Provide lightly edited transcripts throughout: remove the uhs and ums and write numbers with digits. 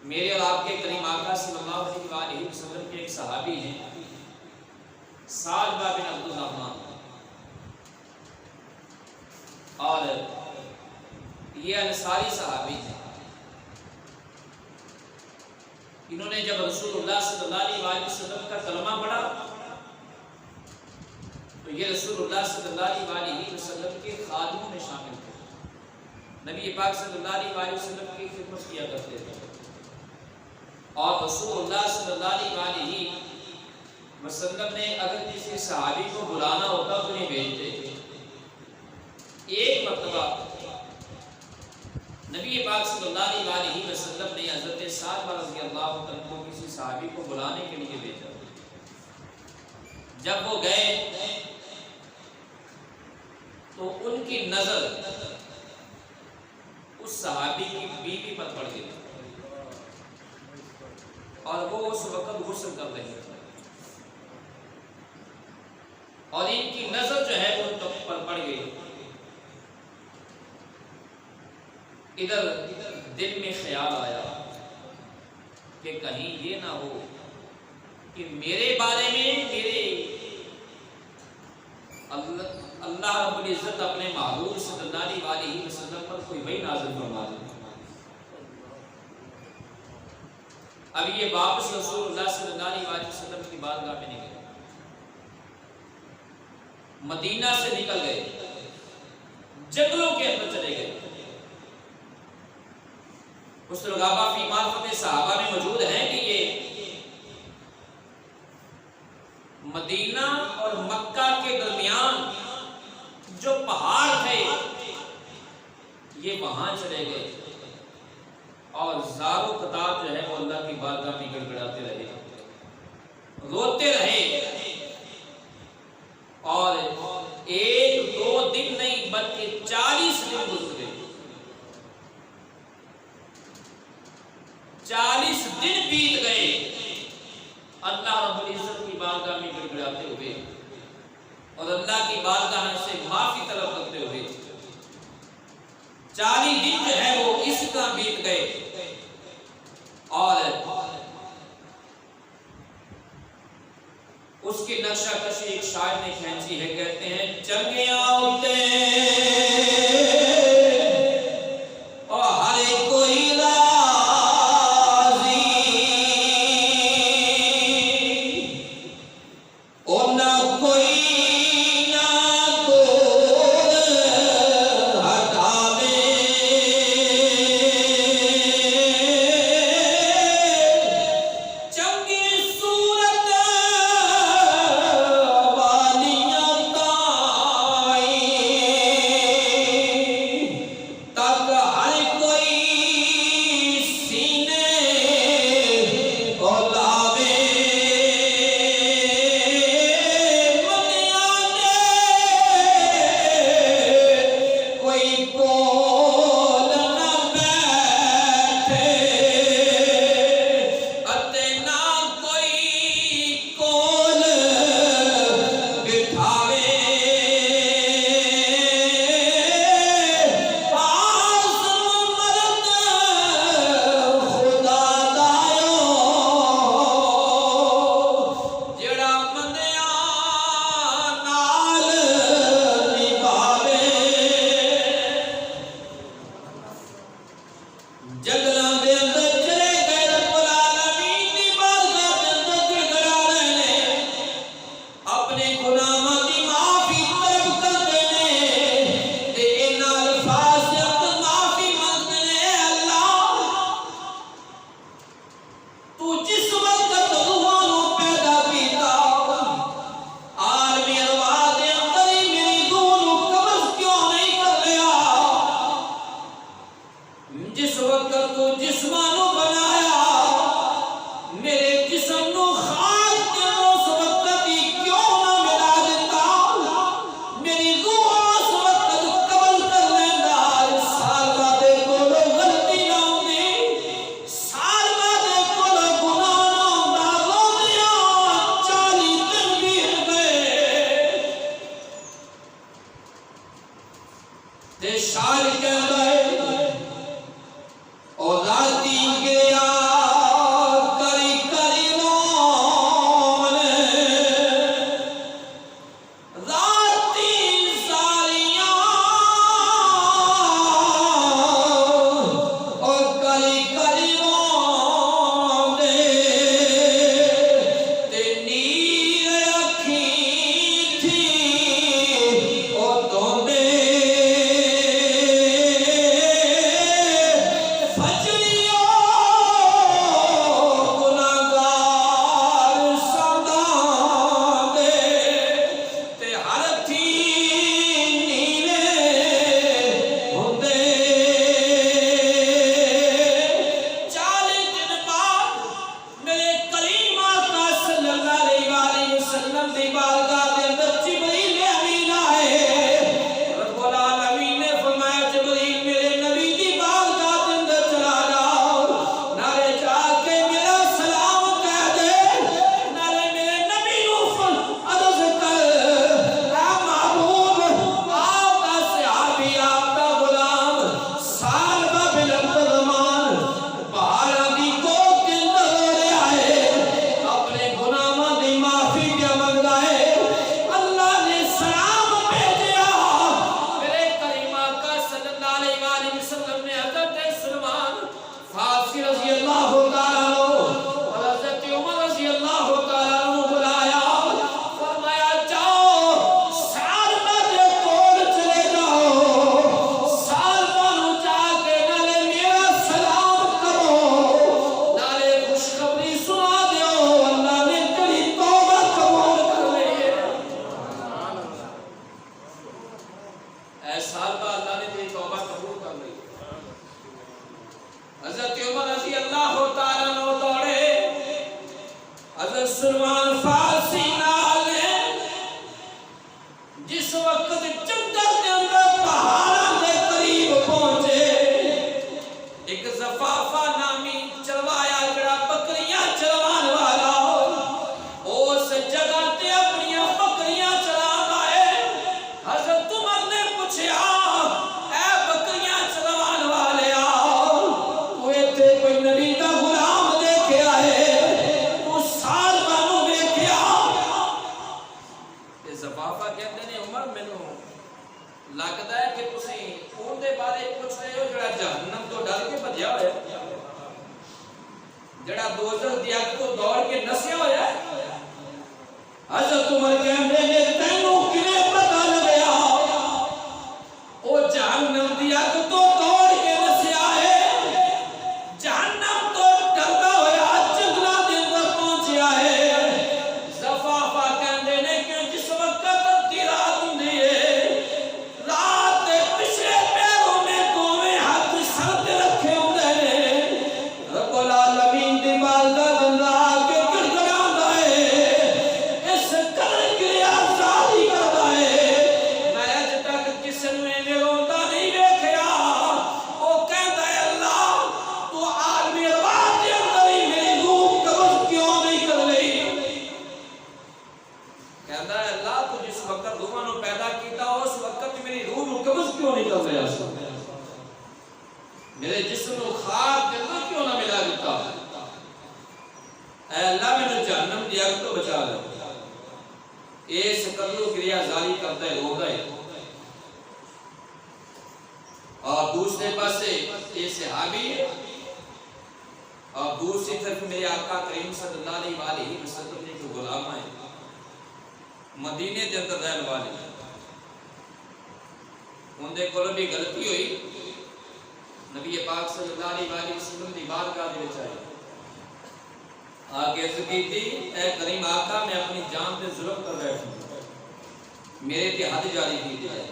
मेरे और आपके करीम आका सल्लल्लाहु अलैहि वसल्लम के एक सहाबी हैं साद बिन अब्दुल रहमान, और ये अंसारी सहाबी हैं। इन्होंने जब रसूलुल्लाह सल्लल्लाहु अलैहि वसल्लम का कलमा पढ़ा तो ये रसूलुल्लाह सल्लल्लाहु अलैहि वसल्लम के खादिमों में शामिल थे। नबी पाक सल्लल्लाहु अलैहि वसल्लम की खिदमत किया करते थे और रसूलुल्लाह सल्लल्लाहु अलैहि वसल्लम ने अगर किसी सहाबी को बुलाना होता तो नहीं भेजते। एक मर्तबा नबी पाक सल्लल्लाहु अलैहि वसल्लम ने हज़रत साद रज़ियल्लाहु अन्हु को किसी सहाबी को बुलाने के लिए भेजा। जब वो गए तो उनकी नजर उस सहाबी की बीवी पर पड़ गई और वो उस वक्त गुस्ल कर रहे थे और इनकी नजर जो है वो तब पर पड़ गई। इधर दिल में ख्याल आया कि कहीं ये ना हो कि मेरे बारे में मेरे अल्लाह रब्बुल इज्जत अपने महबूब सल्लल्लाहु अलैहि वसल्लम पर कोई वही नाज़िल फरमा दे। अब ये वापस रसूलुल्लाह सल्लल्लाहु अलैहि वसल्लम की बारगाह में निकले, मदीना से निकल गए, जंगलों के अंदर चले गए। कुछ लोग फी मार्फत सहाबा में मौजूद हैं कि ये मदीना और मक्का के दरमियान जो पहाड़ थे ये वहां चले गए और ज़ारो कतार जो है वो अल्लाह की बारगाह में गिड़गिड़ाते रहे, रोते रहे और एक दो दिन नहीं बल्कि 40 दिन गुजर गए। 40 दिन बीत गए अल्लाह रब्बुल इज्जत की बारगाह में गिड़गिड़ाते हुए और अल्लाह की बारगाह से माफी तलब करते हुए। 40 दिन जो है वो इस तरह बीत गए और उसकी नक्शा कशी एक शायर ने खींची है। कहते हैं चंगे आउते और हर कोई शायर कहता है और राती ज़फ़ाफ़ा नामी चलवाया जड़ा बकरियां चलवान वाला उस जगह ते अपनी बकरियां चलाता है। हज़रत उमर ने पूछा ए बकरियां चलवान वाले तू इत्थे कोई नबी दा गुलाम देखिया है, तू साल बानू देखिया? ते ज़फ़ाफ़ा कहते ने उमर मैनू लगता है कि तुसी उनके बारे पूछ रहे हो जड़ा जहन्नम तो डर के भजया होया, जड़ा दोज़ख दी अग तो दौड़ के नसिया होया। हज़रत उमर कहंदे ने तैनू किवें पता लगया ओ जहन्नम दी अग तो दौड़ के नसिया है, जहन्नम तो डरदा होया जंगलां दे अंदर पहुंचया है। ज़फ़ाफ़ा कहंदे ने कि जिस वक्त अद्धी रात हुंदी है, मेरे जिस्म को खाक के अंदर क्यों ना मिला देता? ऐ अल्लाह मैंने जहन्नम दी अग तो बचा ले। इस कत्लो क्रिया जारी करता है रोदा है। और दूसरे पासे ये सहाबी है और दूसरी तरफ मेरे आका करीम सल्लल्लाहु अलैहि वसल्लम के गुलाम है, मदीने के अंदर रहने वाले। उनके कोल भी गलती हुई, नबी पाक सल्लल्लाहु अलैहि वसल्लम दी बारगाह दे विच आए, आगे अर्ज कीती ऐ करीम आका मैं अपनी जान पे जुल्म कर बैठा, मेरे ते हद जारी की जाए।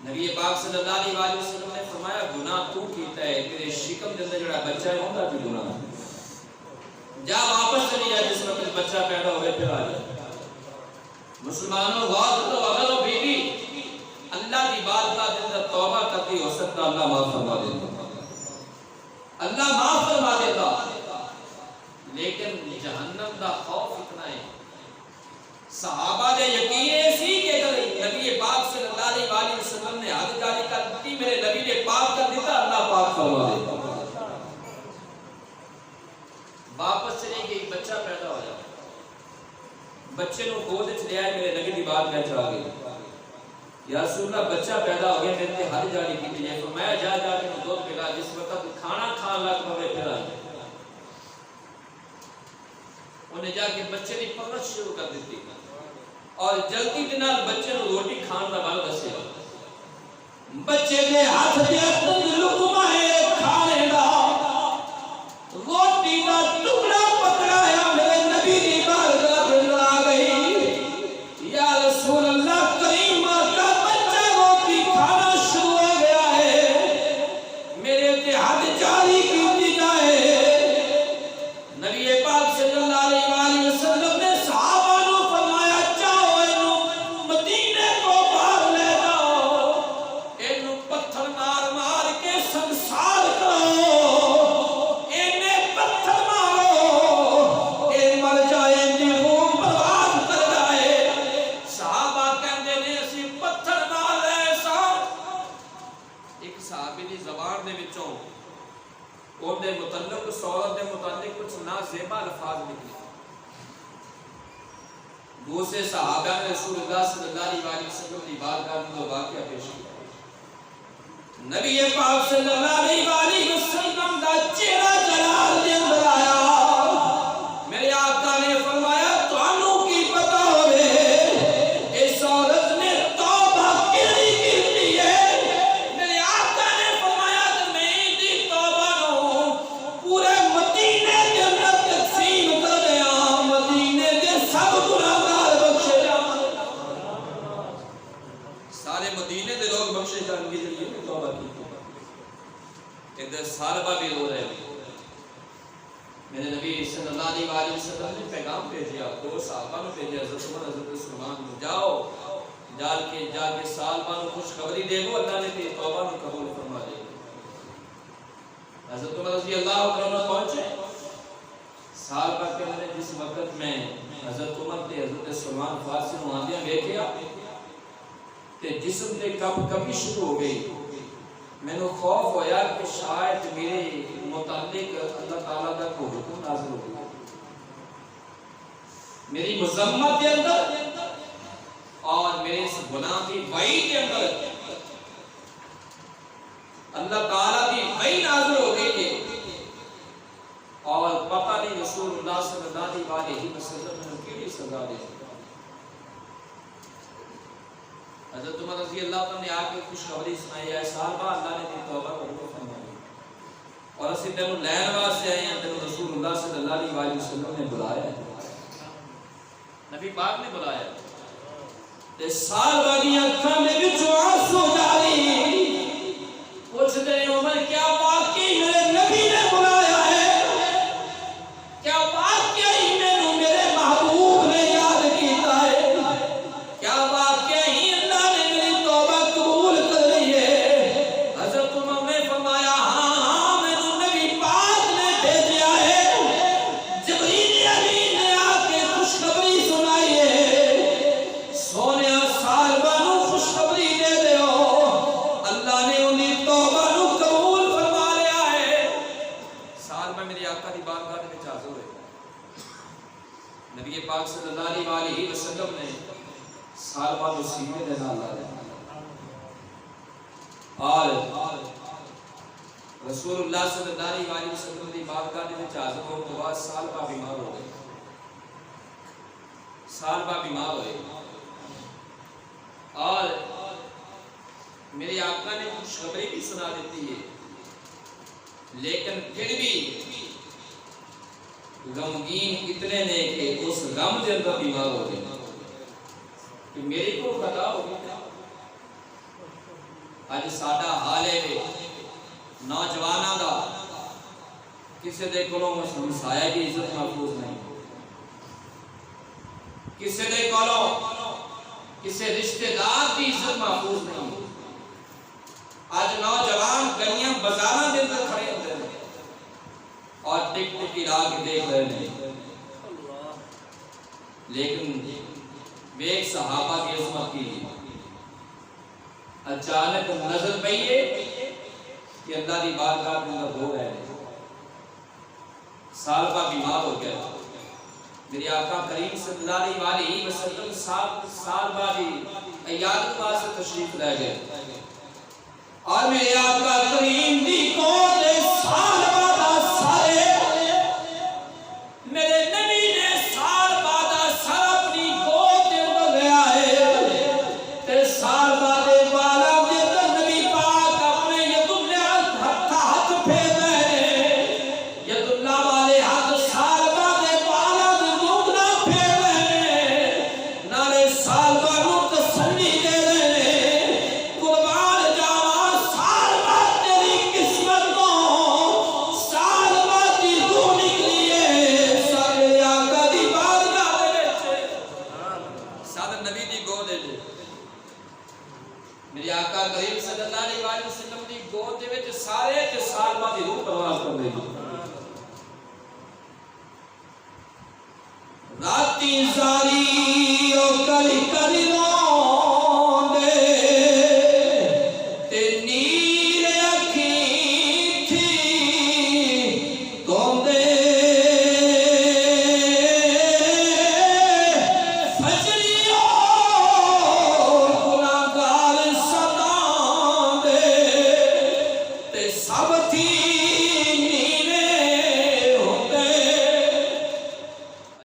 नबी पाक सल्लल्लाहु अलैहि वसल्लम ने फरमाया गुनाह तू कीता है, तेरे शिकम दे अंदर जड़ा बच्चा है उनका भी गुनाह है, जा वापस चली जा, जिस वक्त बच्चा पैदा होवे फिर आ जा। मुसलमानों गौर करो, अगर वो बीवी अल्लाह की बारगाह के अंदर तौबा करती हो सकता अल्लाह माफ फरमा देता, अल्लाह माफ फरमा देता। लेकिन जहन्नम का खौफ इतना है, सहाबा दे यकीन ऐसी के नबी पाक सल्लल्लाहु अलैहि वसल्लम ने हद जारी कर दी, मेरे नबी ने पाक कर दिया, अल्लाह पाक फरमा देता। वापस चली गई, बच्चा पैदा हो जाता, बच्चे को गोद च लिया, मेरे नबी की बारगाह च आ गई, या रसूलल्लाह बच्चा पैदा हो गया, मेरे ते हद जारी की जाए, फरमाया जा जाके दूध पिला, जिस वक्त खाना खान लग पवे फिर आ उन्हें जाके बच्चे की परवरिश शुरू कर दी और जल्दी के नाल बच्चे को रोटी खान का बल दसिया। बच्चे के हाथ में लुकमा है खाने का, रोटी का टुकड़ा पकड़ाया, मेरे नबी की बारगाह में आ गई, या रसूल अल्लाह करीम का बच्चा रोटी खाना शुरू हो गया है, मेरे ते हद जारी की जाए। नबी पाक सल्लल्लाहु अलैहि वसल्लम ने सहाबा को फरमाया जाओ इनु मदीने को बाहर ले जाओ, इनु पत्थर मार मार के संसार करो, इन्हें पत्थर मारो, ये मर जाए, इनकी रूह बर्बाद कर जाए। सहाबा कहते ने असी पत्थर मार रहे सा, एक सहाबी की ज़बान दे विचों उनके मुतल्लिक उस औरत के मुतल्लिक कुछ नाज़ेबा अल्फाज निकले। दूसरे सहाबा ने रसूलुल्लाह सल्लल्लाहु अलैहि वसल्लम की बारगाह में वाक़या पेश किया। नबी पाक सल्लल्लाहु अलैहि वसल्लम का चेहरा जलाल दे अंदर आया, मेरे आका ने फरमाया तुहानू की पता होवे इस औरत ने तौबा केड़ी कीती है? मेरे आका ने फरमाया मैं दी तौबा नो पूरे मदीने के अंदर तकसीम कर दिया, मदीने के सब गुनाहगार बख्शे जान, सारे मदीने के लोग बख्शे जाएंगे जरिए तौबा की। इधर सालबा भी रो रहे हैं, मेरे नबी सल्लल्लाहु अलैहि वसल्लम ने पैगाम भेजा, दो सहाबा ने भेजा, हज़रत सलमान को जाओ जाके सालबा को खुशखबरी देवो, अल्लाह ने तेरी तौबा को कबूल फरमा लिया। हज़रत उमर रज़ी अल्लाह तआला पहुंचे साल भर के मैंने जिस वक्त में हज़रत उमर ते हज़रत सलमान फारसी नु आंदियां देखिया ते जिस्म ते कभी शुरू हो गई। मैंने खौफ होया कि शायद मेरे मुतालिक अल्लाह ताला का कोई हुक्म नाज़िल हो गया मेरी मज़म्मत के अंदर और मेरे इस गुनाह की वही के अंदर अल्लाह ताला की वही नाज़िल हो गई है और पता नहीं रसूलुल्लाह सल्लल्लाहु अलैहि वसल्लम ने केड़ी सजा दी। हज़रत उमर रज़ी अल्लाह तआला ने आके खुशखबरी सुनाई है साहबा अल्लाह ने तेरी तौबा कबूल फरमाई और ਅਸੀਂ ਤੈਨੂੰ ਲੈਣ ਵਾਸਤੇ ਆਏ ਹਾਂ ਤੈਨੂੰ रसूलुल्लाह सल्लल्लाहु अलैहि वसल्लम ने बुलाया है नबी पाक ने बुलाया ते साल वाली अखां दे विचों आंसू जारी पूछदे उमर क्या वाकई मेरे नबी ने बुलाया है क्या वाकई मैनू मेरे महबूब ने याद कीता है क्या वाकई अल्लाह ने मेरी तौबा कबूल कर ली है। हज़रत उमर ने फरमाया हां मैनू नबी पाक ने भेजा है जिब्रील अमीन ने आके खुशखबरी सुनाई है सोने साल बानू खुशखबरी दे दियो अल्लाह ने उन्हीं तौबा नु कबूल फरमा लिया है। साल में मेरे आका दी बारगाह में हाज़िर हुए नबी पाक सल्लल्लाहु अलैहि वसल्लम ने साल बाद सीने दे नाल लाया और रसूलुल्लाह सल्लल्लाहु अलैहि वसल्लम दी बारगाह में हाज़िर होने के बाद साल बाद बीमार हो गए साल बाद बीमार हुए और मेरे आका ने खुशखबरी भी सुना देती है लेकिन फिर भी गमगीन इतने ने कि उस गम के अंदर बीमार हो गए कि मेरे को खता हो गया। आज साडा हाल है नौजवानों का किसी के कोलों हमसाया की इज्जत महफूज नहीं किसी के कोलों किसी रिश्तेदार की इज्जत महफूज नहीं। आज नौजवान गलियां बाजारां दे अंदर खड़े होते हैं और टिकट की राह देख रहे हैं लेकिन वेख सहाबा की इज्जत की अचानक नजर पई है कि अल्लाह की बारगाह में अंदर हो रहे हैं साल का बीमार हो गया मेरे आका करीम सल्लल्लाहु अलैहि वसल्लम साल बाद इयादत वास्ते तशरीफ ले गए और मेरे आका करीम दी गोद साल बाद सारे मेरे नबी ने साल बाद सर अपनी गोद में लगाया है ते साल बाद वाला दे नबी पाक अपने यदुल्ला हाथ फेर रहे यदुल्ला वाले हाथ साल बाद वाला दे मुंगना फेर रहे नाले साल बाद तसल्ली दे रहे कुर्बान जावा साल बाद तेरी किस्मत को साल बाद दी रूह निकली है सारे आका दी बारगाह दे विच साद नबी दी गोद दे मेरे आका करीम सल्लल्लाहु अलैहि वसल्लम दी गोद दे विच सारे ते साल बाद दी रूह परवाज़ कर रही राती